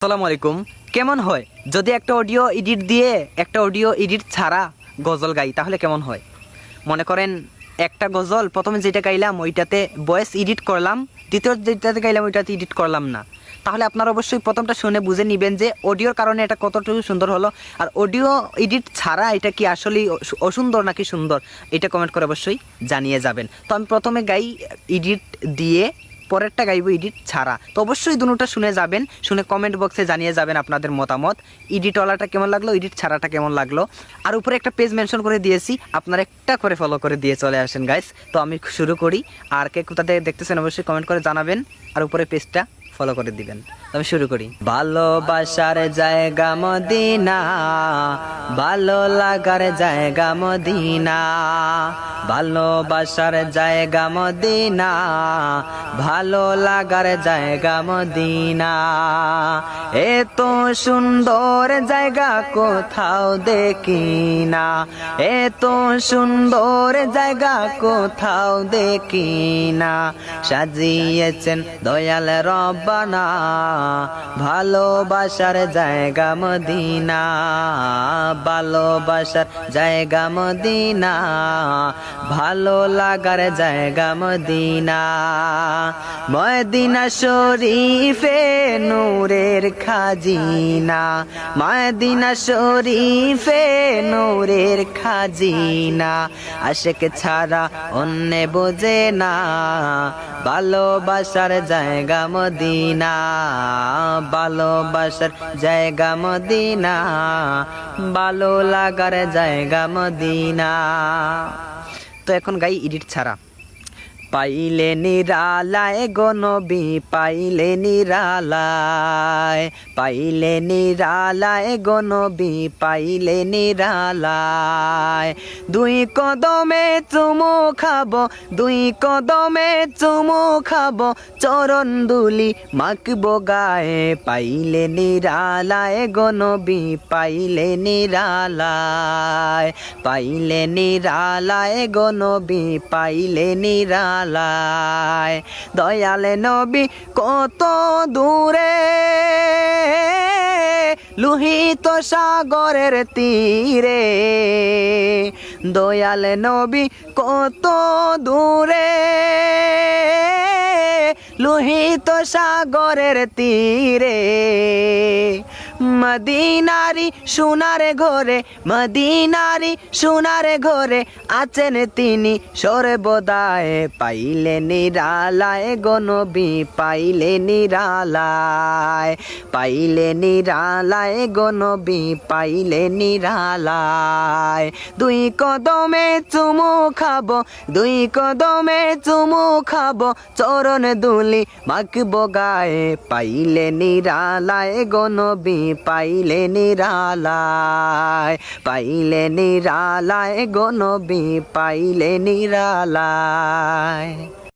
আসসালামু আলাইকুম। কেমন হয় যদি একটা অডিও এডিট দিয়ে একটা অডিও এডিট ছাড়া গজল গাই, তাহলে কেমন হয়? মনে করেন একটা গজল প্রথমে যেটা গাইলাম ওইটাতে ভয়েস এডিট করলাম, দ্বিতীয় যেটাতে গাইলাম ওইটাতে এডিট করলাম না, তাহলে আপনারা অবশ্যই প্রথমটা শুনে বুঝে নেবেন যে অডিওর কারণে এটা কতটুকু সুন্দর হলো, আর অডিও এডিট ছাড়া এটা কি আসলেই অসুন্দর নাকি সুন্দর, এটা কমেন্ট করে অবশ্যই জানিয়ে যাবেন। তো আমি প্রথমে গাই এডিট দিয়ে, পরেরটা গাইব এডিট ছাড়া। তো অবশ্যই দুটোটা শুনে যাবেন, শুনে কমেন্ট বক্সে জানিয়ে যাবেন আপনাদের মতামত, এডিটওয়ালাটা কেমন লাগলো, এডিট ছাড়াটা কেমন লাগলো। আর উপরে একটা পেজ মেনশন করে দিয়েছি, আপনারা একটা করে ফলো করে দিয়ে চলে আসেন গাইস। তো আমি শুরু করি, আর কে কোথাতে দেখতেছেন অবশ্যই কমেন্ট করে জানাবেন, আর উপরে পেজটা ফলো করে দিবেন। তো আমি শুরু করি। ভালোবাসার জায়গা মদিনা, ভালো লাগার জায়গা মদিনা, ভালোবাসার জায়গা মদিনা, ভালো লাগার জায়গা মদিনা। এত সুন্দর জায়গা কোথাও দেখি না, এত সুন্দর জায়গা কোথাও দেখি না। সাজিয়েছেন দয়াল রব্বানা, ভালোবাসার জায়গা মদিনা, ভালোবাসার জায়গা মদিনা, ভালো লাগার জায়গা মদিনা। মদিনা শরীফে নূরের খাজিনা, মদিনা শরীফে নূরের খাজিনা। আশিক ছাড়া অন্য বোঝে না, ভালোবাসার জায়গা মদিনা, ভালোবাসার জায়গা মদিনা, ভালো লাগার জায়গা মদিনা। তো এখন গাই এডিট ছাড়া। পাইলে নিরালায় গো নবী, পাইলে নিরালায়, পাইলে নিরালায় গো নবী, পাইলে নিরালায়। দুই কদমে চুমু খাবো, দুই কদমে চুমু খাবো, চরণ দুলি মাখবো গায়ে। পাইলে নিরালায় গো নবী, পাইলে নিরালায়, পাইলে নিরালায় গো নবী, পাইলে নিরালায়। দয়াল নবী কত দূরে, লোহিত সাগরের তীরে। দয়াল নবী কত দূরে, লোহিত সাগরের তীরে। মদিনারি সোনার ঘরে, মদিনারি সোনার ঘরে আছেন তিনি সর্বদায়। পাইলে নিরালায় গো নবী, পাইলে নিরালায়, পাইলে নিরালায় গো নবী, পাইলে নিরালায়। দুই কদমে চুমু খাবো, দুই কদমে চুমু খাবো, চরণ দুলি মাখবো গায়ে। পাইলে নিরালায় গো নবী, পাইলে নিরালায়, পাইলে নিরালায় গো নবী, পাইলে নিরালায়।